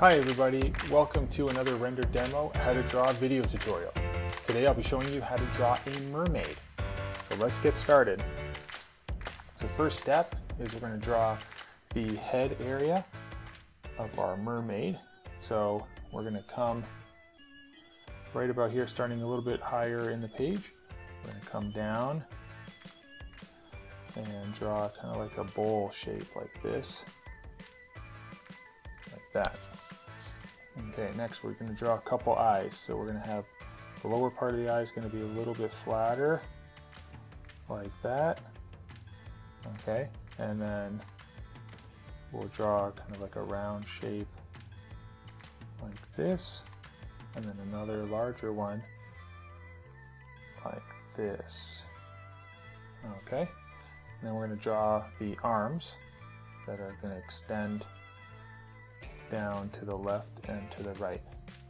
Hi everybody, welcome to another render demo how to draw video tutorial. Today I'll be showing you how to draw a mermaid. So let's get started. So first step is we're going to draw the head area of our mermaid. So we're going to come right about here, starting a little bit higher in the page. We're going to come down and draw kind of like a bowl shape like this, like that. Okay, next we're going to draw a couple eyes. So we're going to have the lower part of the eye is going to be a little bit flatter, like that. Okay, and then we'll draw kind of like a round shape like this, and then another larger one like this. Okay, and then we're going to draw the arms that are going to extend down to the left and to the right.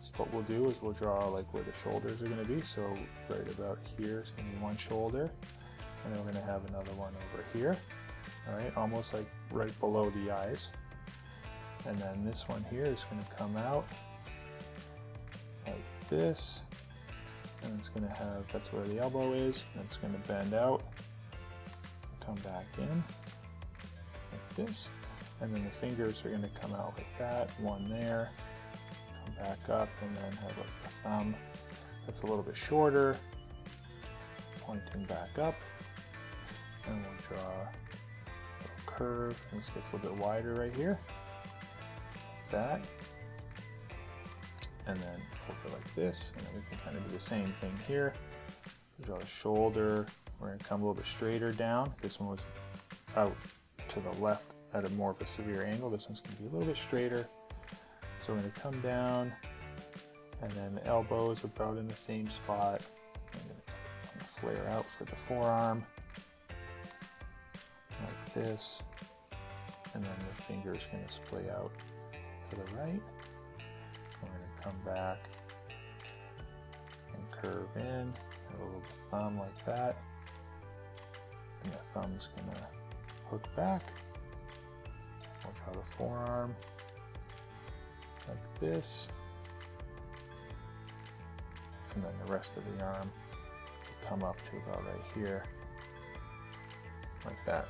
So what we'll do is we'll draw like where the shoulders are going to be. So right about here is going to be one shoulder, and then we're going to have another one over here. All right, almost like right below the eyes. And then this one here is going to come out like this, and it's going to have, that's where the elbow is, and it's going to bend out, come back in like this. And then the fingers are going to come out like that, one there, come back up, and then have like the thumb that's a little bit shorter, pointing back up. And we'll draw a little curve, and this gets a little bit wider right here, like that. And then over like this, and then we can kind of do the same thing here. Draw a shoulder, we're going to come a little bit straighter down. This one was out to the left at a more of a severe angle. This one's going to be a little bit straighter. So we're going to come down, and then the elbow is about in the same spot. I'm going to flare out for the forearm like this, and then the finger is going to splay out to the right. We're going to come back and curve in, have a little thumb like that, and the thumb's going to hook back. We'll draw the forearm like this, and then the rest of the arm will come up to about right here, like that.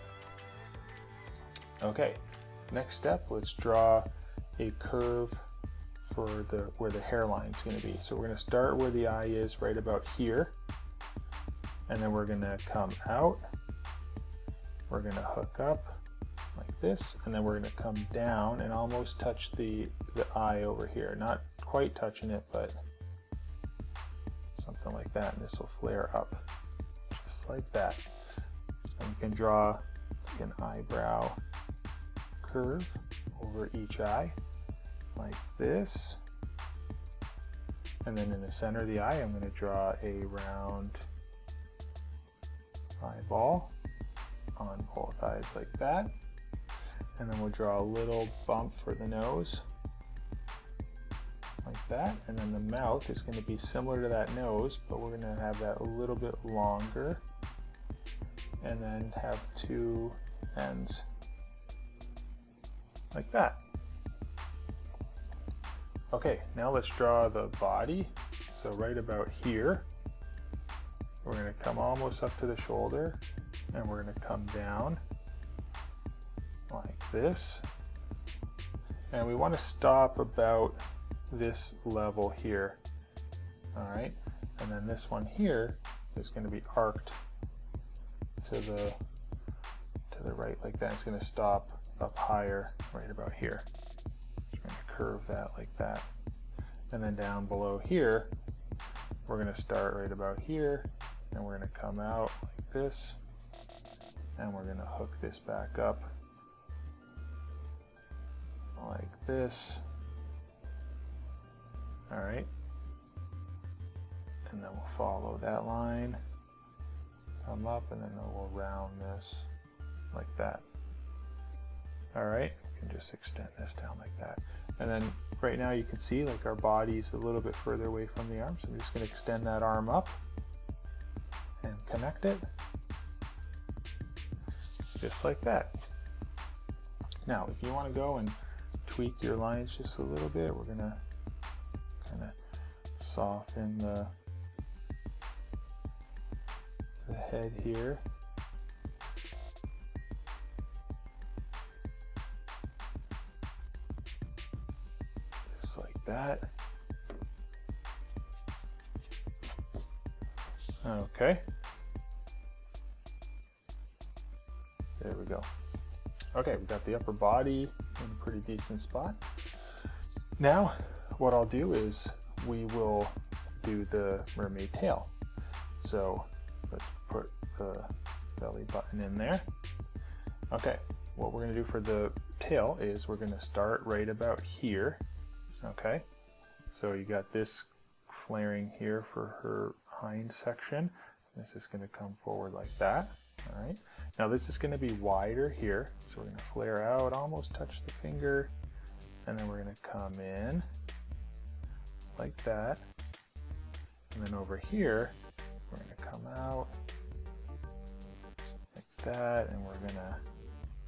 Okay, next step, let's draw a curve for where the hairline is going to be. So we're going to start where the eye is, right about here, and then we're going to come out. We're going to hook up like this, and then we're going to come down and almost touch the eye over here. Not quite touching it, but something like that, and this will flare up just like that. And you can draw like an eyebrow curve over each eye like this, and then in the center of the eye I'm going to draw a round eyeball on both eyes like that. And then we'll draw a little bump for the nose like that, and then the mouth is going to be similar to that nose, but we're going to have that a little bit longer, and then have two ends like that. Okay, now let's draw the body. So right about here, we're going to come almost up to the shoulder, and we're going to come down like this, and we want to stop about this level here. All right, and then this one here is going to be arced to the right like that. It's going to stop up higher right about here. Just going to curve that like that, and then down below here we're going to start right about here, and we're going to come out like this, and we're going to hook this back up like this. All right, and then we'll follow that line, come up, and then we'll round this like that. All right, we can just extend this down like that. And then right now you can see like our body's a little bit further away from the arm, so I'm just going to extend that arm up and connect it just like that. Now if you want to go and tweak your lines just a little bit. We're gonna kind of soften the head here. Just like that. Okay. There we go. Okay, we got the upper body in a pretty decent spot. Now, what I'll do is we will do the mermaid tail. So let's put the belly button in there. Okay, what we're gonna do for the tail is we're gonna start right about here. Okay, so you got this flaring here for her hind section. This is gonna come forward like that. All right, now this is going to be wider here, so we're going to flare out, almost touch the finger, and then we're going to come in like that, and then over here we're going to come out like that, and we're going to,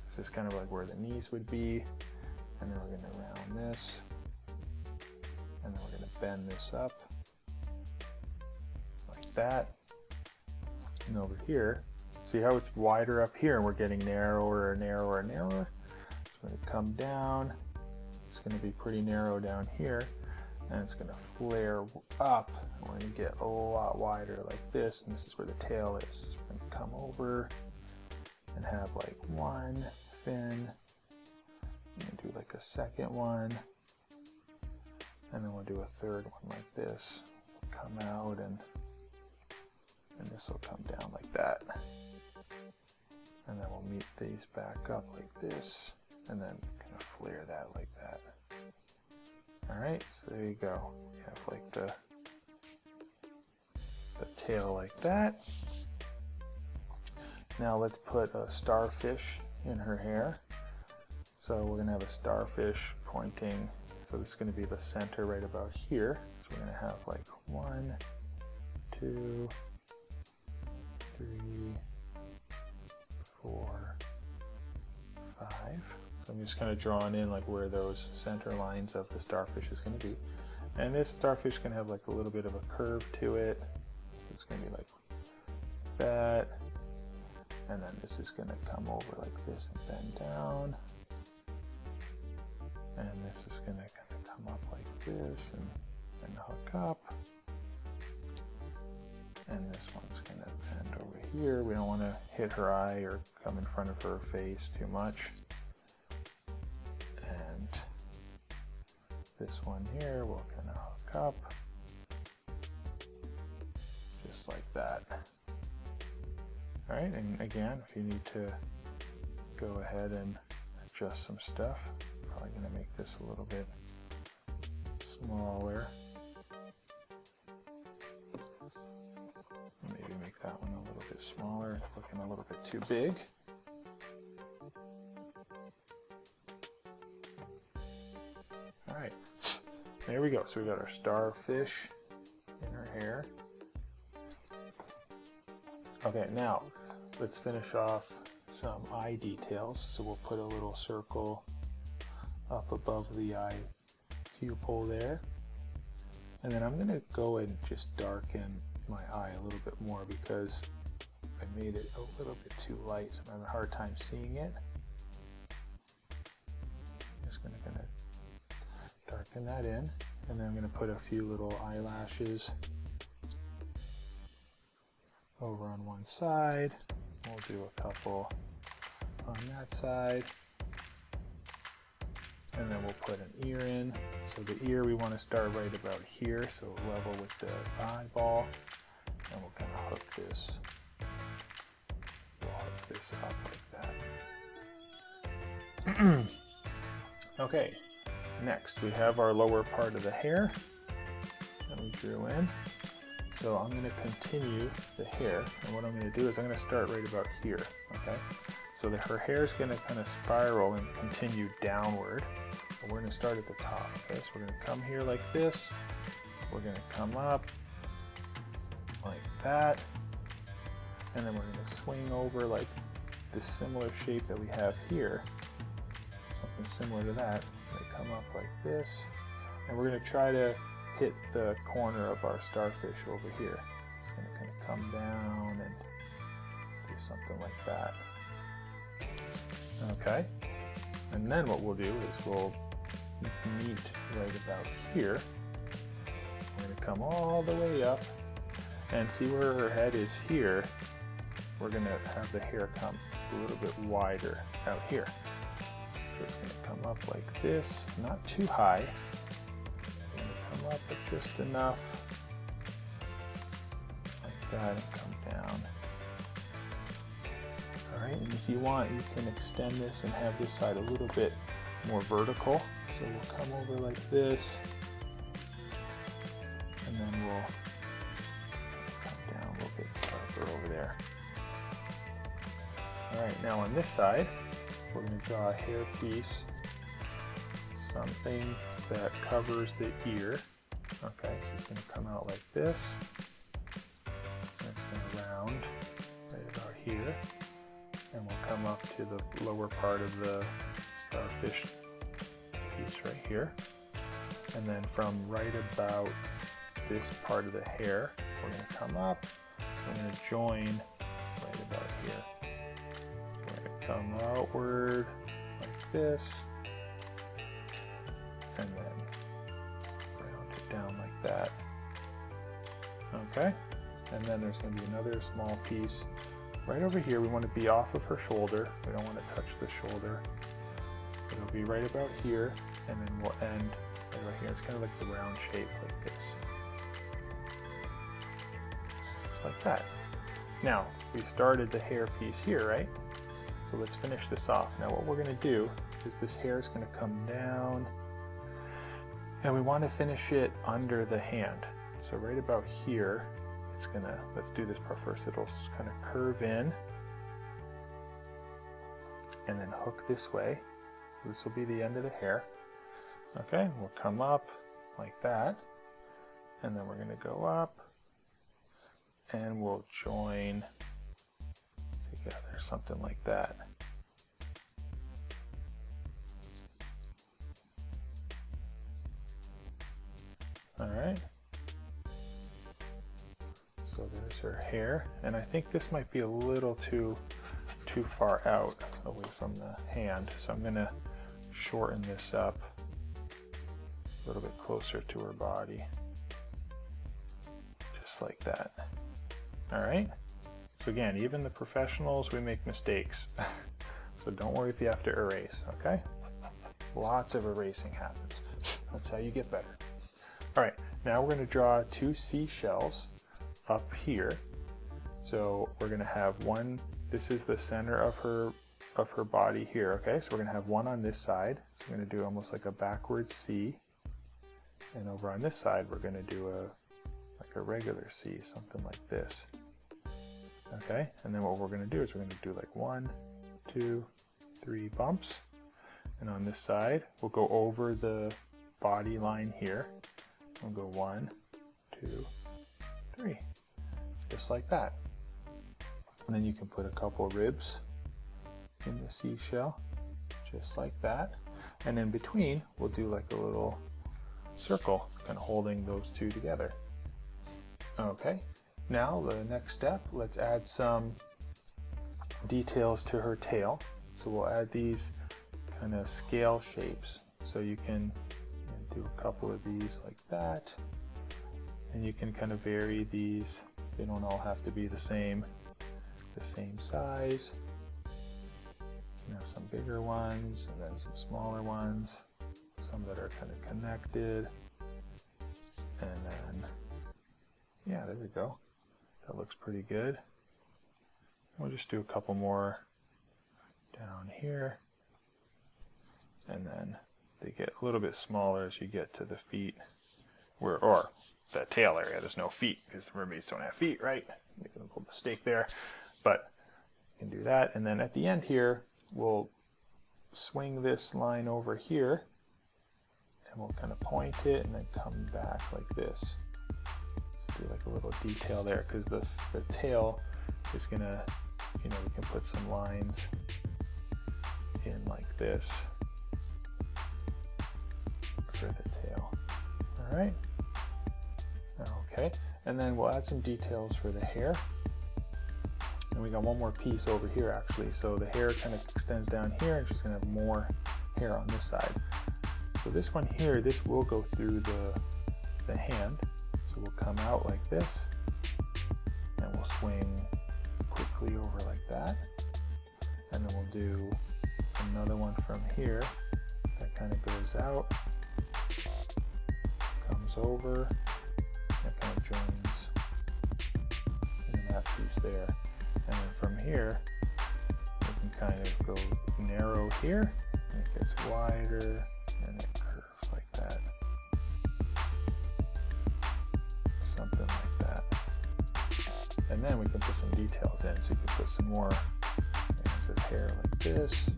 this is kind of like where the knees would be, and then we're going to round this, and then we're going to bend this up like that, and over here, see how it's wider up here and we're getting narrower and narrower and narrower. So we're going to come down. It's going to be pretty narrow down here and it's going to flare up. And we're going to get a lot wider like this, and this is where the tail is. So we're going to come over and have like one fin. We're going to do like a second one. And then we'll do a third one like this. Come out and this will come down like that. And then we'll meet these back up like this, and then kind of flare that like that. All right, so there you go. We have like the tail like that. Now let's put a starfish in her hair. So we're gonna have a starfish pointing. So this is gonna be the center right about here. So we're gonna have like 1, 2, 3, 4, 5. So I'm just kind of drawing in like where those center lines of the starfish is going to be. And this starfish is going to have like a little bit of a curve to it. It's going to be like that. And then this is going to come over like this and bend down. And this is going to kind of come up like this and hook up. And this one's going to bend over here. We don't want to hit her eye or come in front of her face too much. And this one here will kind of hook up. Just like that. All right, and again, if you need to go ahead and adjust some stuff, probably going to make this a little bit smaller. Maybe make that one a little bit smaller. It's looking a little bit too big. All right, there we go. So we got our starfish in her hair. Okay, now let's finish off some eye details. So we'll put a little circle up above the eye pupil there. And then I'm gonna go and just darken my eye a little bit more because I made it a little bit too light, so I'm having a hard time seeing it. I'm just gonna darken that in, and then I'm gonna put a few little eyelashes over on one side. We'll do a couple on that side. And then we'll put an ear in. So the ear we want to start right about here, so level with the eyeball. And we'll kind of hook this. We'll hook this up like that. Okay, next we have our lower part of the hair that we drew in. So I'm going to continue the hair, and what I'm going to do is I'm going to start right about here, okay? So that her hair is going to kind of spiral and continue downward. And we're going to start at the top, okay? So we're going to come here like this. We're going to come up like that. And then we're going to swing over like this similar shape that we have here. Something similar to that. We're going to come up like this, and we're going to try to hit the corner of our starfish over here. It's going to kind of come down and do something like that. Okay, and then what we'll do is we'll meet right about here. We're going to come all the way up and see where her head is here. We're going to have the hair come a little bit wider out here. So it's going to come up like this, not too high. It's going to come up but just enough like that and come down. Alright, and if you want, you can extend this and have this side a little bit more vertical. So we'll come over like this, and then we'll come down a little bit sharper over there. Alright, now on this side, we're going to draw a hair piece, something that covers the ear. Okay, so it's going to come out like this, and it's going to round right about here, and we'll come up to the lower part of the starfish piece right here. And then from right about this part of the hair, we're going to come up, we're going to join right about here. We're going to come outward like this, and then round it down like that. Okay, and then there's going to be another small piece right over here. We want to be off of her shoulder. We don't want to touch the shoulder. It'll be right about here, and then we'll end right about here. It's kind of like the round shape like this. Just like that. Now, we started the hair piece here, right? So let's finish this off. Now what we're going to do is this hair is going to come down, and we want to finish it under the hand. So right about here, it's going to, let's do this part first. It'll kind of curve in and then hook this way. So this will be the end of the hair. Okay, we'll come up like that, and then we're going to go up, and we'll join together, something like that. All right. So there's her hair, and I think this might be a little too far out away from the hand, so I'm going to shorten this up a little bit closer to her body, just like that. All right, so again, even the professionals, we make mistakes, so don't worry if you have to erase. Okay, lots of erasing happens. That's how you get better. All right, now we're going to draw two seashells up here. So we're going to have one, this is the center of her body here. Okay, so we're going to have one on this side, so we're going to do almost like a backwards C, and over on this side we're going to do like a regular C, something like this. Okay, and then what we're going to do is we're going to do like 1, 2, 3 bumps, and on this side we'll go over the body line here. We'll go 1, 2, 3, just like that. And then you can put a couple ribs in the seashell, just like that. And in between, we'll do like a little circle, kind of holding those two together. Okay, now the next step, let's add some details to her tail. So we'll add these kind of scale shapes. So you can do a couple of these like that, and you can kind of vary these. They don't all have to be the same size. You have some bigger ones and then some smaller ones, some that are kind of connected, and then yeah, there we go. That looks pretty good. We'll just do a couple more down here, and then they get a little bit smaller as you get to the feet, or the tail area. There's no feet because the mermaids don't have feet, right? Make a little mistake there, but you can do that. And then at the end here, we'll swing this line over here, and we'll kind of point it and then come back like this. So do like a little detail there, because the tail is gonna, you know, we can put some lines in like this. All right. Okay, and then we'll add some details for the hair. And we got one more piece over here actually. So the hair kind of extends down here, and she's gonna have more hair on this side. So this one here, this will go through the hand. So we'll come out like this, and we'll swing quickly over like that. And then we'll do another one from here that kind of goes out, comes over, that kind of joins in that piece there. And then from here, we can kind of go narrow here, and it gets wider, and it curves like that. Something like that. And then we can put some details in, so you can put some more strands of hair like this. You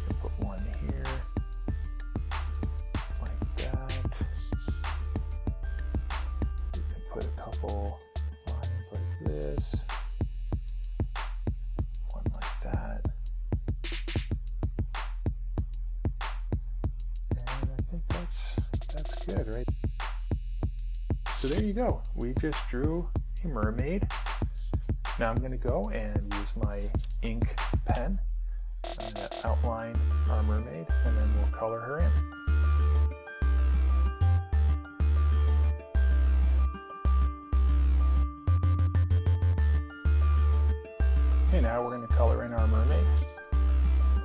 can put one here, like that. You can put a couple lines like this. One like that. And I think that's good, right? So there you go. We just drew a mermaid. Now I'm going to go and use my ink pen to outline our mermaid, and then we'll color her in. Okay, now we're going to color in our mermaid.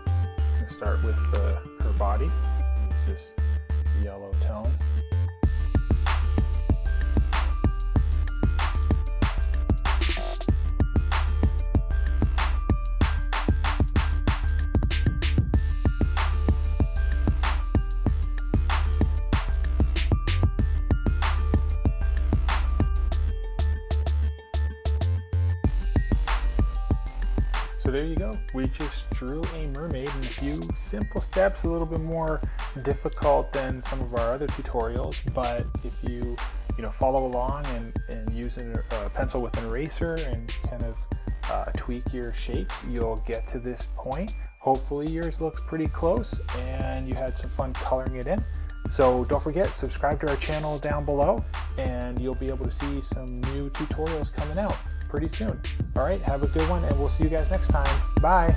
I'm going to start with her body. Use this yellow tone. So there you go. We just drew a mermaid in a few simple steps, a little bit more difficult than some of our other tutorials, but if you follow along and use a pencil with an eraser and kind of tweak your shapes, you'll get to this point. Hopefully yours looks pretty close and you had some fun coloring it in. So don't forget, subscribe to our channel down below, and you'll be able to see some new tutorials coming out pretty soon. All right, have a good one, and we'll see you guys next time. Bye.